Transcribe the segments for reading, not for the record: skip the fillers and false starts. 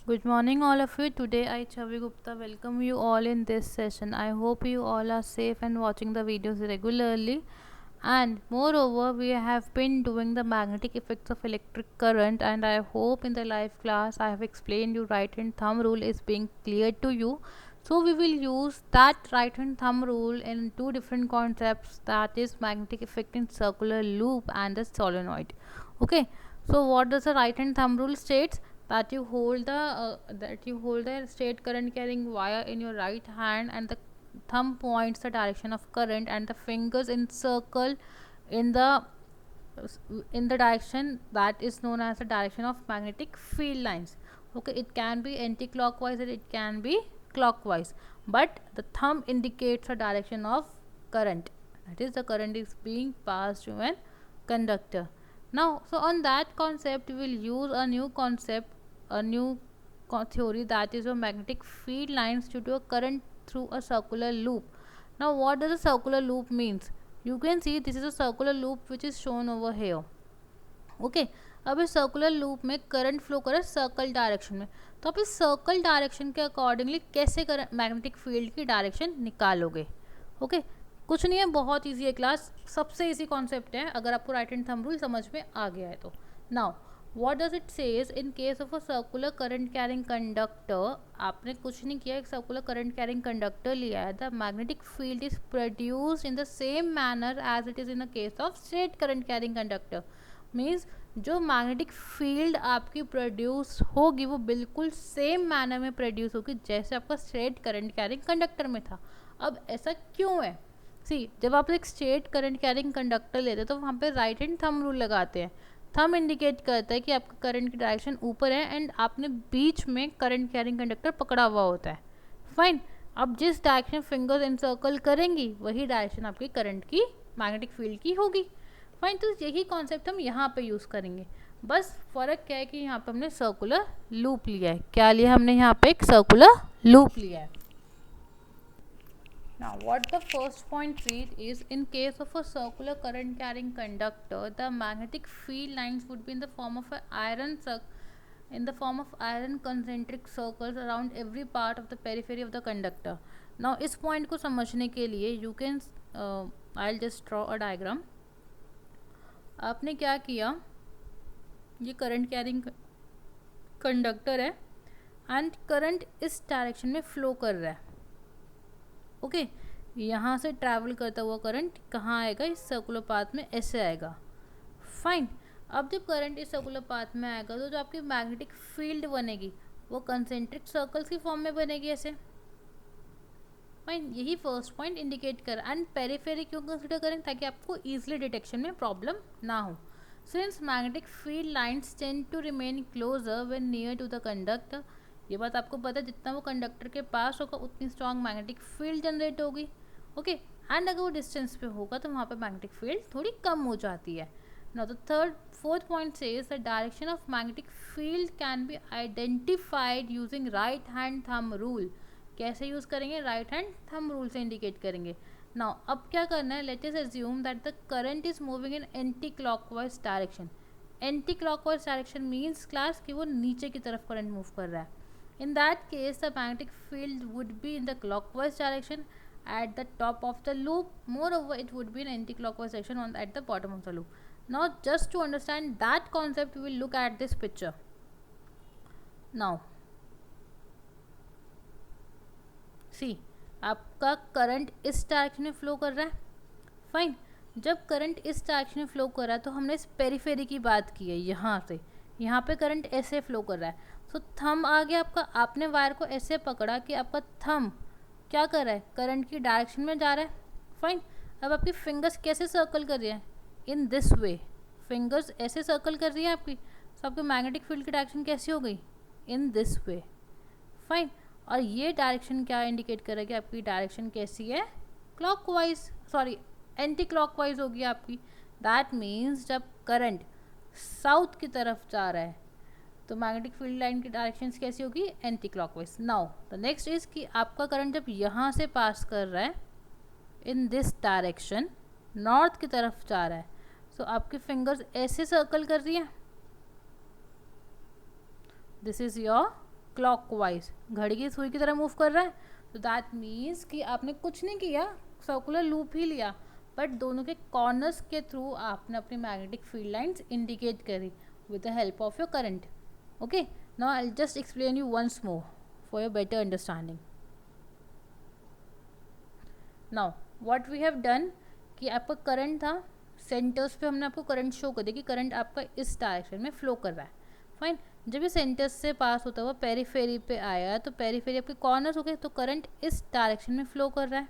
Good morning, all of you. Today, I, Chavi Gupta, welcome you all in this session. I hope you all are safe and watching the videos regularly. And moreover, we have been doing the magnetic effects of electric current, and I hope in the live class I have explained you right hand thumb rule is being clear to you. So we will use that right hand thumb rule in two different concepts, that is magnetic effect in circular loop and the solenoid. Okay, so what does the right hand thumb rule states? That you hold the straight current carrying wire in your right hand, and the thumb points the direction of current, and the fingers encircle in the direction that is known as the direction of magnetic field lines. Okay, it can be anti-clockwise or it can be clockwise, but the thumb indicates the direction of current, that is the current is being passed to an conductor. Now, so on that concept we will use a new concept, a new theory, that is a magnetic field lines due to a current through a circular loop. Now what does a circular loop means? You can see this is a circular loop which is shown over here. Okay, अब इस circular loop में current flow करे circle direction में, तो आप इस circle direction के accordingly कैसे मैग्नेटिक फील्ड की डायरेक्शन निकालोगे? ओके, कुछ नहीं है, बहुत इजी है क्लास, सबसे इजी कॉन्सेप्ट है अगर आपको राइट हैंड थंब रूल समझ में आ गया है तो. Now what does it says in case of a circular current carrying conductor. आपने कुछ नहीं किया, एक सर्कुलर करंट कैरिंग कंडक्टर लिया है. The magnetic field is produced in the same manner as it is in the case of straight current carrying conductor. Means जो magnetic field आपकी produce होगी वो बिल्कुल सेम मैनर में प्रोड्यूस होगी जैसे आपका स्ट्रेट करंट कैरिंग कंडक्टर में था. अब ऐसा क्यों है? सी, जब आप एक स्ट्रेट करंट कैरिंग कंडक्टर लेते हैं तो वहाँ पे राइट हैंड थंब रूल लगाते हैं. थंब इंडिकेट करता है कि आपका करंट की डायरेक्शन ऊपर है एंड आपने बीच में करंट कैरिंग कंडक्टर पकड़ा हुआ होता है. फाइन, अब जिस डायरेक्शन फिंगर्स एनसर्कल करेंगी वही डायरेक्शन आपकी करंट की मैग्नेटिक फील्ड की होगी. फाइन, तो यही कॉन्सेप्ट हम यहाँ पे यूज़ करेंगे. बस फ़र्क क्या है कि यहाँ पे हमने सर्कुलर लूप लिया है. क्या लिया हमने यहाँ पे? एक सर्कुलर लूप लिया है. Now, what the first point read is, in case of a circular current carrying conductor, the magnetic field lines would be in the form of iron concentric circles around every part of the periphery of the conductor. Now, इस point को समझने के लिए you can I'll just draw a diagram. आपने क्या किया, ये current carrying conductor है एंड करंट इस डायरेक्शन में फ्लो कर रहा है. ओके, यहाँ से ट्रैवल करता हुआ करंट कहाँ आएगा? इस सर्कुलर पाथ में ऐसे आएगा. फाइन, अब जब करंट इस सर्कुलर पाथ में आएगा तो जो आपकी मैग्नेटिक फील्ड बनेगी वो कंसेंट्रिक सर्कल्स की फॉर्म में बनेगी ऐसे. फाइन, यही फर्स्ट पॉइंट इंडिकेट कर. एंड पेरिफेरी क्यों कंसिडर करें? ताकि आपको ईजिली डिटेक्शन में प्रॉब्लम ना हो. Since magnetic field lines tend to remain closer when near to the conductor. ये बात आपको पता है, जितना वो कंडक्टर के पास होगा उतनी स्ट्रॉन्ग मैग्नेटिक फील्ड जनरेट होगी. ओके, एंड अगर वो डिस्टेंस पे होगा तो वहाँ पे मैग्नेटिक फील्ड थोड़ी कम हो जाती है. Now the fourth point says the direction of magnetic field can be identified using right hand thumb rule. कैसे यूज़ करेंगे? राइट हैंड थंब रूल से इंडिकेट करेंगे. नाउ अब क्या करना है, let us assume that the current is moving in anti clockwise direction. Anti clockwise direction means class कि वो नीचे की तरफ करंट मूव कर रहा है. In that case, the magnetic field would be in the clockwise direction at the top of the loop. Moreover, it would be in anti-clockwise direction at the bottom of the loop. Now, just to understand that concept, we will look at this picture. Now, see, आपका current इस direction में flow कर रहा है. Fine, जब current इस direction में flow कर रहा है तो हमने इस पेरीफेरी की बात की है. यहाँ से यहाँ पे करंट ऐसे फ्लो कर रहा है. तो थंब आ गया आपका, आपने वायर को ऐसे पकड़ा कि आपका थंब क्या कर रहा है? करंट की डायरेक्शन में जा रहा है. फाइन, अब आपकी फिंगर्स कैसे सर्कल कर रही है? इन दिस वे. फिंगर्स ऐसे सर्कल कर रही है आपकी, तो आपकी मैग्नेटिक फील्ड की डायरेक्शन कैसी हो गई? इन दिस वे. फाइन, और ये डायरेक्शन क्या इंडिकेट कर रहा है कि आपकी डायरेक्शन कैसी है? क्लॉकवाइज, सॉरी एंटी क्लॉकवाइज होगी आपकी. दैट मीन्स जब करंट साउथ की तरफ जा रहा है तो मैग्नेटिक फील्ड लाइन की डायरेक्शंस कैसी होगी? Anti clockwise. Now the next is कि आपका करंट जब यहाँ से पास कर रहा है इन दिस डायरेक्शन, नॉर्थ की तरफ जा रहा है, तो आपकी फिंगर्स ऐसे सर्कल कर रही है. दिस इज योर क्लॉकवाइज, घड़ी की सुई की तरह मूव कर रहा है, तो दैट मीन्स कि आपने कुछ नहीं किया, सर्कुलर लूप ही लिया, बट दोनों के कॉर्नर्स के थ्रू आपने अपनी मैग्नेटिक फील्ड लाइंस इंडिकेट करी with the help of your current. Okay, now I'll just explain you once more for your better understanding. Now what we have done कि आपका current था, centres पे हमने आपको करंट शो कर दिया कि करंट आपका इस डायरेक्शन में फ्लो कर रहा है. फाइन. जब ये सेंटर्स से पास होता हुआ पेरीफेरी पे आया तो पेरीफेरी आपके कॉर्नर्स हो गए, तो करंट इस डायरेक्शन में फ्लो कर रहा है.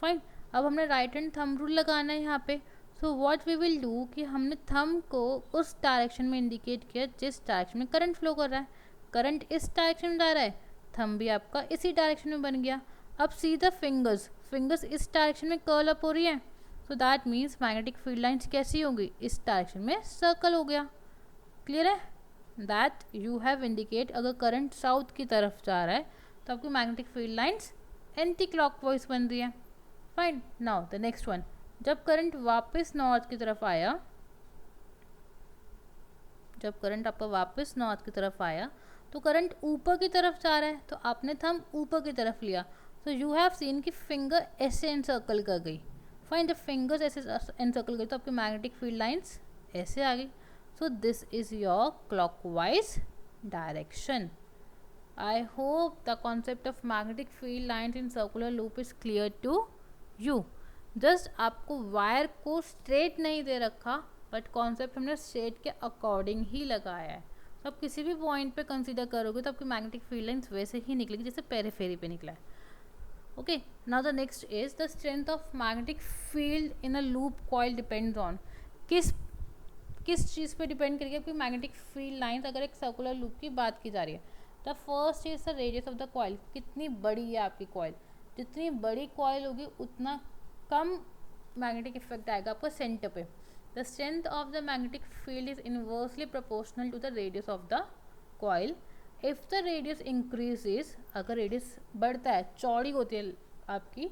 फाइन. अब हमने राइट हैंड थंब रूल लगाना है यहाँ पे. So what we will do कि हमने थंब को उस डायरेक्शन में इंडिकेट किया जिस डायरेक्शन में करंट फ्लो कर रहा है. करंट इस डायरेक्शन में जा रहा है, थंब भी आपका इसी डायरेक्शन में बन गया. अब सी द फिंगर्स, फिंगर्स इस डायरेक्शन में कर्ल अप हो रही है, so that means magnetic field lines कैसी होंगी, इस डायरेक्शन में सर्कल हो गया. क्लियर है? दैट यू हैव इंडिकेट अगर करंट साउथ की तरफ जा रहा है तो आपकी magnetic field lines anti clockwise बन रही है. Fine. Now the next one, जब करंट वापस नॉर्थ की तरफ आया, जब करंट आपका वापस नॉर्थ की तरफ आया तो करंट ऊपर की तरफ जा रहा है, तो आपने थंब ऊपर की तरफ लिया, तो यू हैव सीन कि फिंगर ऐसे एनसर्कल कर गई. फाइन. जब फिंगर्स ऐसे एनसर्कल गई तो आपकी मैग्नेटिक फील्ड लाइंस ऐसे आ गई. So this is your clockwise direction. I hope the concept of magnetic field lines in circular loop is clear to you. Just आपको वायर को स्ट्रेट नहीं दे रखा, बट कॉन्सेप्ट हमने स्ट्रेट के अकॉर्डिंग ही लगाया है. तो आप किसी भी पॉइंट पे कंसीडर करोगे तो आपकी मैग्नेटिक फील्ड लाइंस वैसे ही निकलेगी जैसे पेरिफेरी पे निकला है. Okay. Now the next is the strength of magnetic field in a loop coil depends on. किस किस चीज़ पे डिपेंड करेगी आपकी मैग्नेटिक फील्ड लाइंस अगर एक सर्कुलर लूप की बात की जा रही है. The first is the radius of the coil, कितनी बड़ी है आपकी कॉइल. जितनी बड़ी कॉइल होगी उतना कम मैग्नेटिक इफेक्ट आएगा आपका सेंटर पे. The strength of the magnetic field is inversely proportional to the radius of the coil. If the radius increases, अगर रेडियस बढ़ता है, चौड़ी होती है आपकी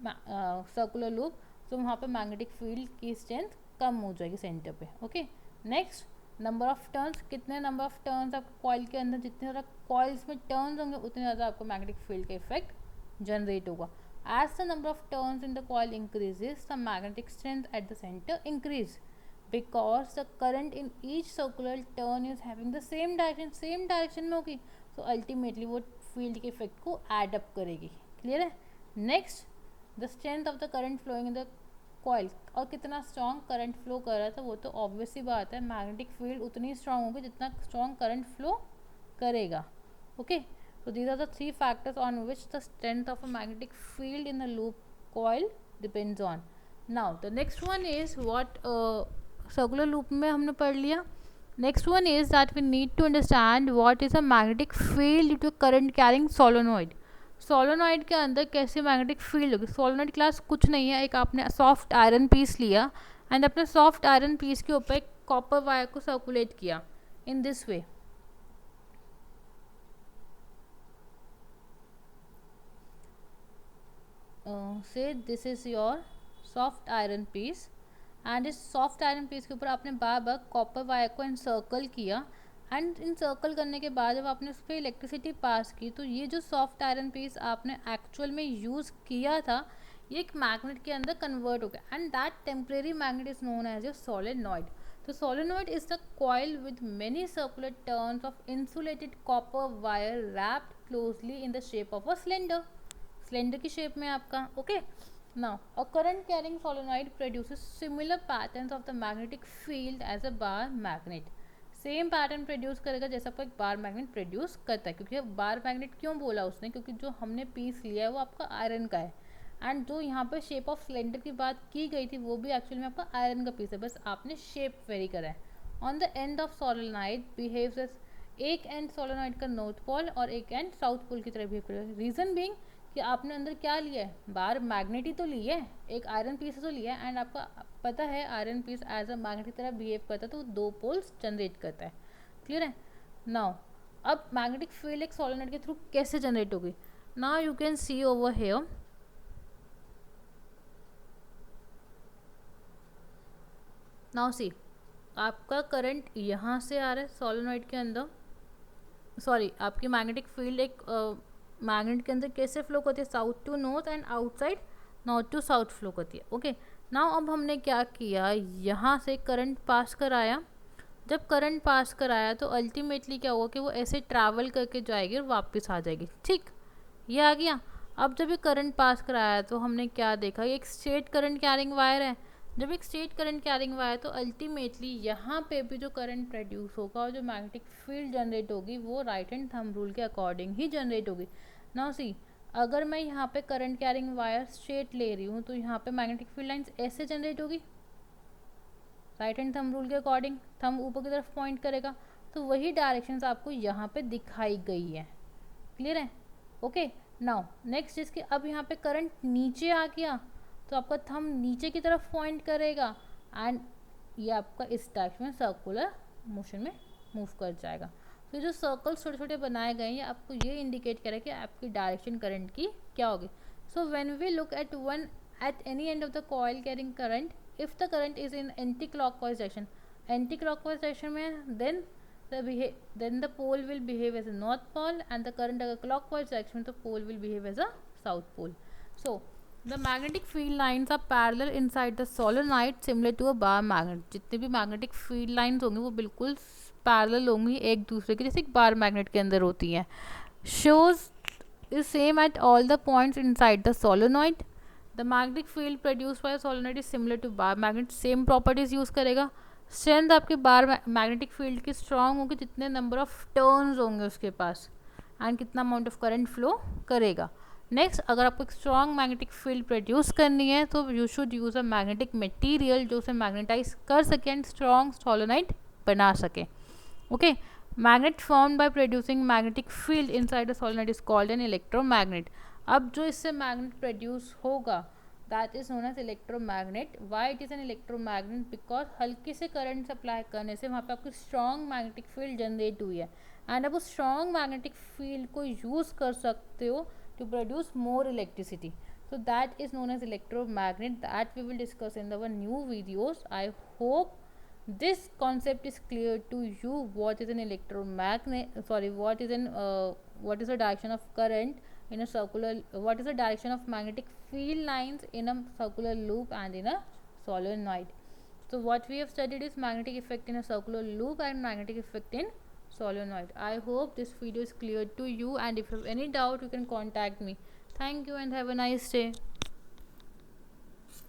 सर्कुलर लूप, तो वहाँ पे मैग्नेटिक फील्ड की स्ट्रेंथ कम हो जाएगी सेंटर पे. Okay. Next, number of turns, कितने नंबर ऑफ टर्न्स आपको कॉइल के अंदर, जितने ज़्यादा कॉइल्स में टर्न्स होंगे उतने ज़्यादा आपको मैग्नेटिक फील्ड का इफेक्ट जनरेट होगा. As the number of turns in the coil increases the magnetic strength at the centre increase, because the current in each circular turn is having the same direction, same direction में होगी, तो ultimately वो field के effect को add up करेगी. Clear है? Next, the strength of the current flowing in the coil, और कितना स्ट्रॉन्ग करंट फ्लो कर रहा था वो तो ऑब्वियस ही बात है, मैग्नेटिक फील्ड उतनी स्ट्रॉन्ग होगी जितना स्ट्रॉन्ग करंट फ्लो करेगा. Okay. So these are the three factors on which the strength of a magnetic field in a loop coil depends on. Now the next one is what circular loop में हमने पढ़ लिया. Next one is that we need to understand what is a magnetic field due to current carrying solenoid. Solenoid के अंदर कैसे magnetic field होगी. Solenoid class कुछ नहीं है, एक आपने सॉफ्ट आयरन पीस लिया एंड अपने सॉफ्ट आयरन पीस के ऊपर एक कॉपर वायर को सर्कुलेट किया इन this way. Say this is your soft iron piece, and इस सॉफ्ट आयरन पीस के ऊपर आपने बार बार कॉपर वायर को इनसर्कल किया, एंड इनसर्कल करने के बाद जब आपने उस पर इलेक्ट्रिसिटी पास की तो ये जो सॉफ्ट आयरन पीस आपने एक्चुअल में यूज़ किया था ये एक मैग्नेट के अंदर कन्वर्ट हो गया, and that temporary magnet is known as your solenoid. तो solenoid is the coil with many circular turns of insulated copper wire wrapped closely in the shape of a cylinder. Cylinder की shape में आपका. Okay. Now, a current carrying solenoid produces similar patterns of the magnetic field as a bar magnet. Same pattern produce करेगा जैसा आपका एक bar magnet produce करता है. क्योंकि बार मैग्नेट क्यों बोला उसने, क्योंकि जो हमने पीस लिया है वो आपका आयरन का है, एंड जो यहाँ पे शेप ऑफ सिलेंडर की बात की गई थी वो भी एक्चुअली में आपका आयरन का पीस है, बस आपने शेप वेरी करा है. On the end of solenoid behaves as, एक एंड सोलेनॉइड का नॉर्थ पोल और एक एंड साउथ पोल की तरह बिहेव करेगा. रीजन बीइंग कि आपने अंदर क्या लिया है, बार मैग्नेट ही तो लिया है, एक आयरन पीस तो लिया है, एंड आपका पता है iron piece as a magnet की तरह बिहेव करता है तो दो पोल्स जनरेट करता है. क्लियर है? नाउ अब मैग्नेटिक फील्ड एक सोलेनॉइड के थ्रू कैसे जनरेट होगी. Now you can see over here, now see आपका करंट यहाँ से आ रहा है सोलेनॉइड के अंदर, सॉरी, आपकी मैग्नेटिक फील्ड एक मैग्नेट के अंदर कैसे फ्लो करती है, south to north and outside north to south flow करती है। ओके, नाउ अब हमने क्या किया, यहाँ से करंट पास कराया। जब करंट पास कराया तो अल्टीमेटली क्या हुआ कि वो ऐसे ट्रैवल करके जाएगी और वापस आ जाएगी। ठीक, ये आ गया। अब जब ये करंट पास कराया तो हमने क्या देखा, ये एक स्ट्रेट करंट कैरिंग वायर है। जब एक स्ट्रेट करंट कैरिंग वायर तो अल्टीमेटली यहाँ पे भी जो करंट प्रोड्यूस होगा और जो मैग्नेटिक फील्ड जनरेट होगी वो राइट हैंड थंब रूल के अकॉर्डिंग ही जनरेट होगी। नाउ सी, अगर मैं यहाँ पे करंट कैरिंग वायर स्ट्रेट ले रही हूँ तो यहाँ पे मैग्नेटिक फील्ड लाइंस ऐसे जनरेट होगी, राइट हैंड थंब रूल के अकॉर्डिंग, थंब ऊपर की तरफ पॉइंट करेगा। तो वही डायरेक्शंस आपको यहाँ पे दिखाई गई है। क्लियर है? ओके, नाउ नेक्स्ट इसके, अब यहाँ पे करंट नीचे आ गया तो आपका थंब नीचे की तरफ पॉइंट करेगा एंड ये आपका इस डायरेक्शन में सर्कुलर मोशन में मूव कर जाएगा। तो जो सर्कल्स छोटे छोटे बनाए गए हैं आपको ये इंडिकेट करे कि आपकी डायरेक्शन करंट की क्या होगी। So when we look at one at any end of the coil carrying current, if the current is in anti-clockwise direction, anti-clockwise direction में then the pole will behave as a north pole and the current अगर clockwise direction में तो pole will behave as a south pole. So the magnetic field lines are parallel inside the solenoid similar to a bar magnet. जितने भी magnetic field lines होंगे वो बिल्कुल parallel होंगी एक दूसरे के, जैसे एक बार मैग्नेट के अंदर होती हैं। shows is same at all the points inside the solenoid. The magnetic field produced by a solenoid is similar to bar magnet, same properties use करेगा। स्ट्रेंथ आपके बार मैग्नेटिक फील्ड की स्ट्रॉन्ग होगी जितने number of turns होंगे उसके पास and कितना amount of current flow करेगा। Next, अगर आपको एक स्ट्रॉन्ग मैग्नेटिक फील्ड प्रोड्यूस करनी है तो you should use a magnetic material जो उसे मैग्नेटाइज कर सके एंड स्ट्रॉन्ग सोलोनाइड बना सके। Okay, magnet formed by producing magnetic field inside a solenoid is called an electromagnet. अब जो इससे मैग्नेट प्रोड्यूस होगा that is known as electromagnet. Why it is an electromagnet, because हल्के से करंट सप्लाई करने से वहाँ पे आपकी स्ट्रॉन्ग मैग्नेटिक फील्ड जनरेट हुई है एंड अब उस स्ट्रॉन्ग मैग्नेटिक फील्ड को यूज़ कर सकते हो to produce more electricity. So that is known as electromagnet, that we will discuss in our new videos. I hope this concept is clear to you. What is an electromagnet, sorry, what is the direction of current in a circular, what is the direction of magnetic field lines in a circular loop and in a solenoid. So what we have studied is magnetic effect in a circular loop and magnetic effect in solenoid. I hope this video is clear to you, and if you have any doubt you can contact me. Thank you and have a nice day.